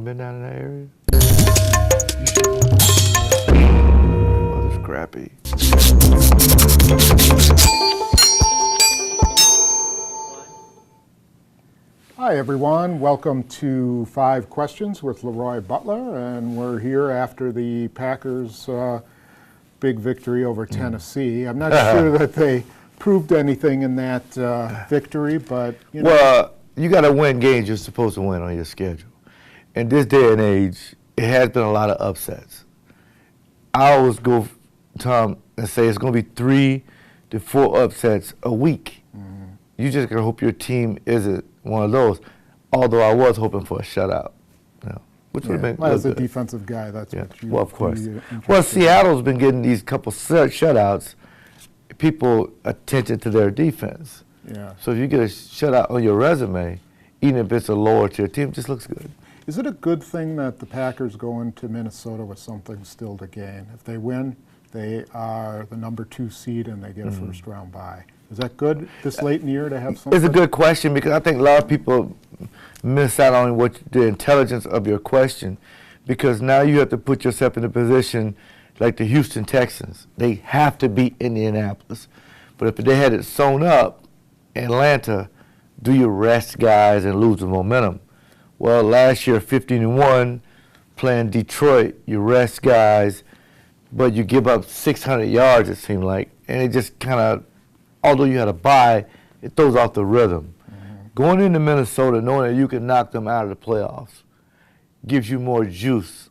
been down in that area? Well, it's crappy. Hi everyone, welcome to 5 Questions with LeRoy Butler, and we're here after the Packers' big victory over Tennessee. I'm not sure that they proved anything in that victory, but you know. Well, you got to win games you're supposed to win on your schedule. In this day and age, it has been a lot of upsets. I always go, Tom, and say it's going to be 3 to 4 upsets a week. Mm-hmm. You just got to hope your team isn't one of those, although I was hoping for a shutout. Which would have been well, as a good. defensive guy, that's what you. Well, of course. Well, Seattle's been getting these couple shutouts. People attention to their defense. Yeah. So if you get a shutout on your resume, even if it's a lower tier team, it just looks good. Is it a good thing that the Packers go into Minnesota with something still to gain? If they win, they are the number 2 seed and they get a first round bye. Is that good this late in the year to have something? It's a good question because I think a lot of people miss out on what the intelligence of your question, because now you have to put yourself in a position like the Houston Texans. They have to beat Indianapolis. But if they had it sewn up, Atlanta, do you rest guys and lose the momentum? Well, last year, 15-1, playing Detroit, you rest guys, but you give up 600 yards, it seemed like, and it just kind of, although you had a bye, it throws off the rhythm. Going into Minnesota, knowing that you can knock them out of the playoffs, gives you more juice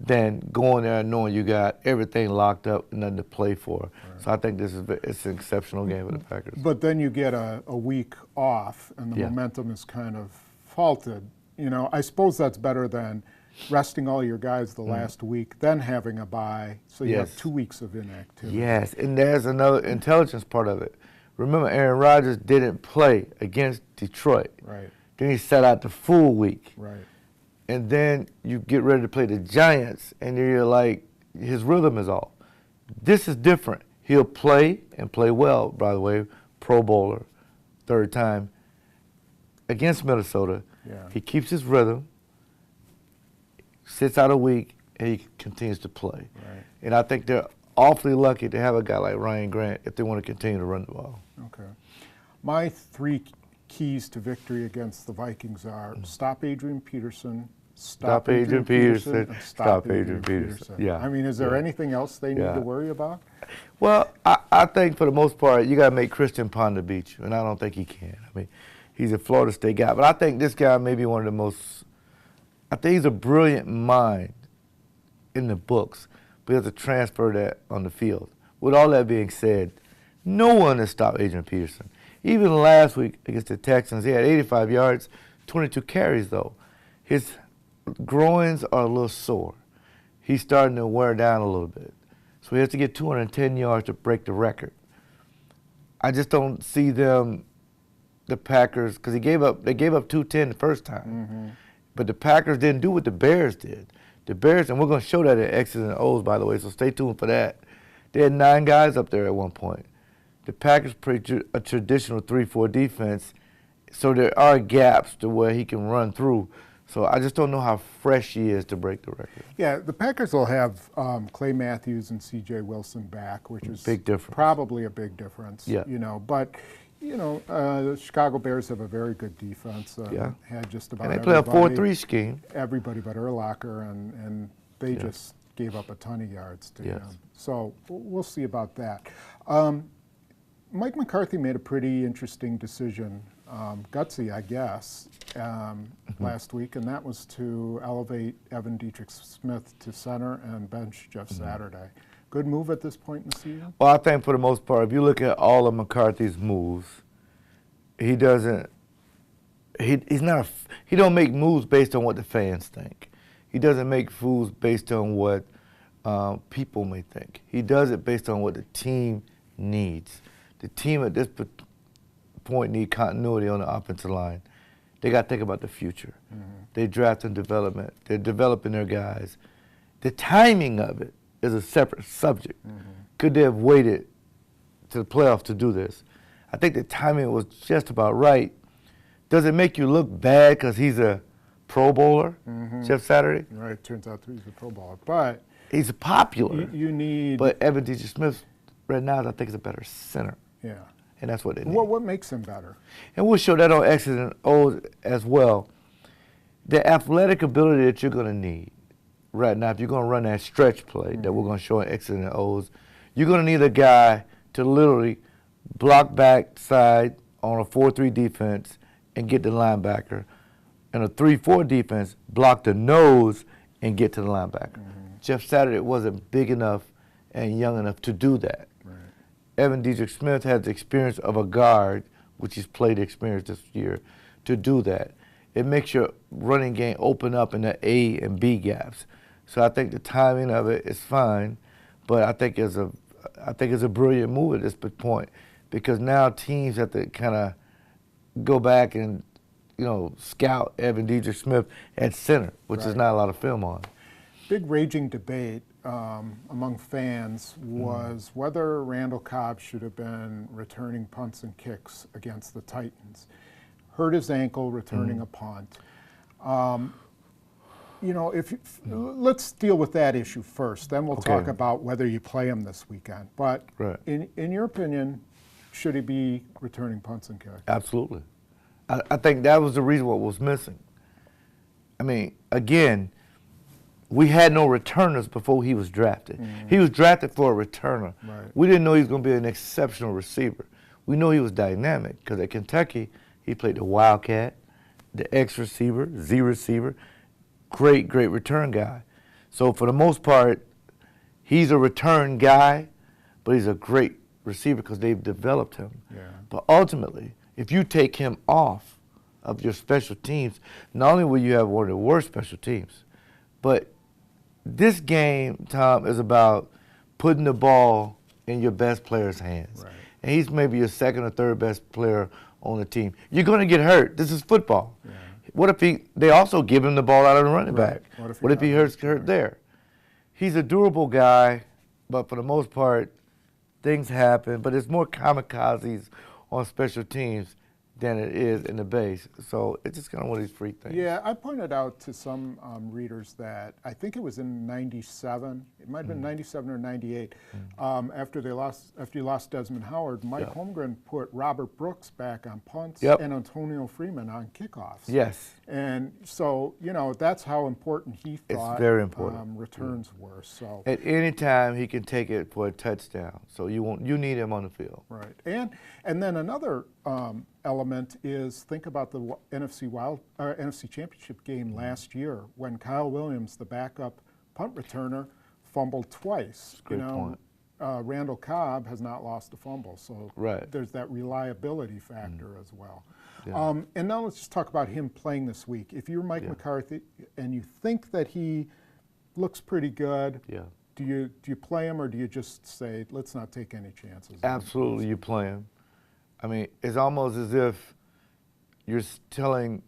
than going there and knowing you got everything locked up and nothing to play for. Right. So I think it's an exceptional game for the Packers. But then you get a week off, and the momentum is kind of faulted. You know, I suppose that's better than resting all your guys the last week, then having a bye, so you have 2 weeks of inactivity. Yes, and there's another intelligence part of it. Remember, Aaron Rodgers didn't play against Detroit. Right. Then he sat out the full week. Right. And then you get ready to play the Giants, and you're like, his rhythm is off. This is different. He'll play and play well, by the way, Pro Bowler, 3rd time, against Minnesota. Yeah. He keeps his rhythm, sits out a week, and he continues to play. Right. And I think they're awfully lucky to have a guy like Ryan Grant if they want to continue to run the ball. Okay. My 3 keys to victory against the Vikings are stop Adrian Peterson, stop Adrian Peterson, and stop Adrian Peterson. Yeah. I mean, is there anything else they need to worry about? Well, I think for the most part, you got to make Christian Ponder beat you, and I don't think he can. I mean, he's a Florida State guy, but I think this guy may be one of the most, I think he's a brilliant mind in the books, but he has to transfer that on the field. With all that being said, no one has stopped Adrian Peterson. Even last week against the Texans, he had 85 yards, 22 carries though. His groins are a little sore. He's starting to wear down a little bit. So he has to get 210 yards to break the record. I just don't see them, the Packers, because they gave up 210 the first time. But the Packers didn't do what the Bears did. The Bears, and we're going to show that at X's and O's, by the way, so stay tuned for that. They had 9 guys up there at one point. The Packers play a traditional 3-4 defense, so there are gaps to where he can run through. So I just don't know how fresh he is to break the record. Yeah, the Packers will have Clay Matthews and C.J. Wilson back, which is big difference. Probably a big difference. Yeah. You know, but you know, the Chicago Bears have a very good defense. Had just about and they play a 4-3 scheme. Everybody but Urlacher, and they just gave up a ton of yards to him. So we'll see about that. Mike McCarthy made a pretty interesting decision, gutsy, I guess, last week, and that was to elevate Evan Dietrich-Smith to center and bench Jeff Saturday. Good move at this point in the season? Well, I think for the most part, if you look at all of McCarthy's moves, he don't make moves based on what the fans think. He doesn't make moves based on what people may think. He does it based on what the team needs. The team at this point need continuity on the offensive line. They got to think about the future. They draft and development. They're developing their guys. The timing of it is a separate subject. Could they have waited to the playoffs to do this? I think the timing was just about right. Does it make you look bad because he's a Pro Bowler, Jeff Saturday. Right, turns out he's a Pro Bowler. But he's popular. You need. But Evan Dietrich-Smith right now, I think, is a better center. Yeah. And that's what they need. What makes him better? And we'll show that on X's and O's as well. The athletic ability that you're going to need right now, if you're going to run that stretch play that we're going to show in X's and O's, you're going to need a guy to literally block backside on a 4-3 defense and get the linebacker. And a 3-4 defense, block the nose and get to the linebacker. Jeff Saturday wasn't big enough and young enough to do that. Right. Evan Dietrich-Smith has the experience of a guard, which he's played the experience this year, to do that. It makes your running game open up in the A and B gaps. So I think the timing of it is fine, but I think it's a brilliant move at this point, because now teams have to kind of go back and scout Evan Dietrich-Smith at center, which is not a lot of film on. Big raging debate among fans was whether Randall Cobb should have been returning punts and kicks against the Titans. Hurt his ankle returning a punt. Let's deal with that issue first. Then we'll talk about whether you play him this weekend. But in your opinion, should he be returning punts and kicks? Absolutely. I think that was the reason what was missing. I mean, again, we had no returners before he was drafted. He was drafted for a returner. Right. We didn't know he was going to be an exceptional receiver. We know he was dynamic because at Kentucky, he played the Wildcat, the X receiver, Z receiver, great return guy. So for the most part, he's a return guy, but he's a great receiver because they've developed him. Yeah. But ultimately, if you take him off of your special teams, not only will you have one of the worst special teams, but this game, Tom, is about putting the ball in your best player's hands. Right. And he's maybe your second or third best player on the team. You're going to get hurt. This is football. Yeah. What if they also give him the ball out of the running back? Right. What if he hurt there? He's a durable guy, but for the most part, things happen. But it's more kamikazes on special teams than it is in the base. So it's just kind of one of these freak things. Yeah, I pointed out to some readers that I think it was in '97. It might have been '97 or '98. After you lost Desmond Howard, Mike Holmgren put Robert Brooks back on punts and Antonio Freeman on kickoffs. Yes. And so that's how important he thought it's very important. Returns were. So at any time he can take it for a touchdown. So you need him on the field. Right. And then another element is think about the NFC Championship game last year when Kyle Williams, the backup punt returner, fumbled twice. Great point. Randall Cobb has not lost a fumble, so there's that reliability factor as well. Yeah. And now let's just talk about him playing this week. If you're Mike McCarthy and you think that he looks pretty good, do you play him or do you just say let's not take any chances? Absolutely, you play him. I mean, it's almost as if you're telling,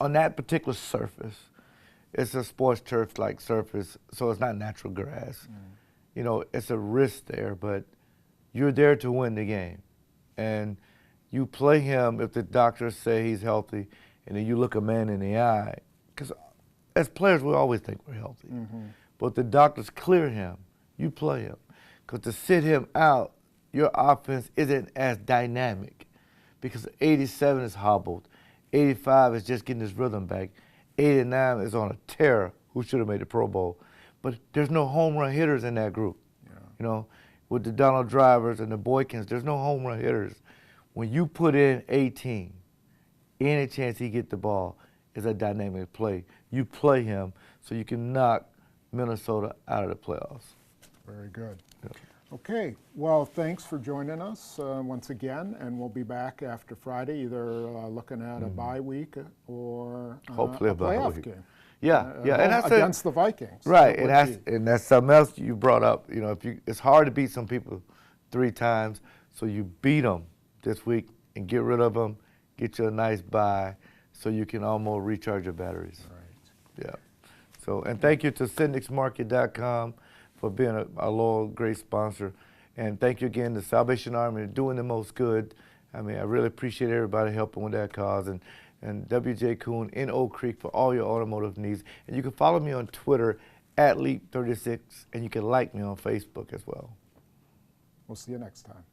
on that particular surface, it's a sports turf-like surface, so it's not natural grass. It's a risk there, but you're there to win the game. And you play him if the doctors say he's healthy, and then you look a man in the eye. Because as players, we always think we're healthy. But if the doctors clear him, you play him. Because to sit him out, your offense isn't as dynamic because 87 is hobbled, 85 is just getting his rhythm back, 89 is on a tear who should have made the Pro Bowl. But there's no home run hitters in that group. With the Donald Drivers and the Boykins, there's no home run hitters. When you put in 18, any chance he get the ball is a dynamic play. You play him so you can knock Minnesota out of the playoffs. Very good. Okay, well, thanks for joining us once again, and we'll be back after Friday, either looking at a bye week or hopefully a playoff week. game. And that's against the Vikings. Right, and that's something else you brought up. It's hard to beat some people 3 times, so you beat them this week and get rid of them, get you a nice bye, so you can almost recharge your batteries. Right. Yeah. So, and thank you to CynicSmarket.com for being a loyal, great sponsor. And thank you again to Salvation Army for doing the most good. I mean, I really appreciate everybody helping with that cause. And and W.J. Kuhn in Oak Creek for all your automotive needs. And you can follow me on Twitter @Leap36, and you can like me on Facebook as well. We'll see you next time.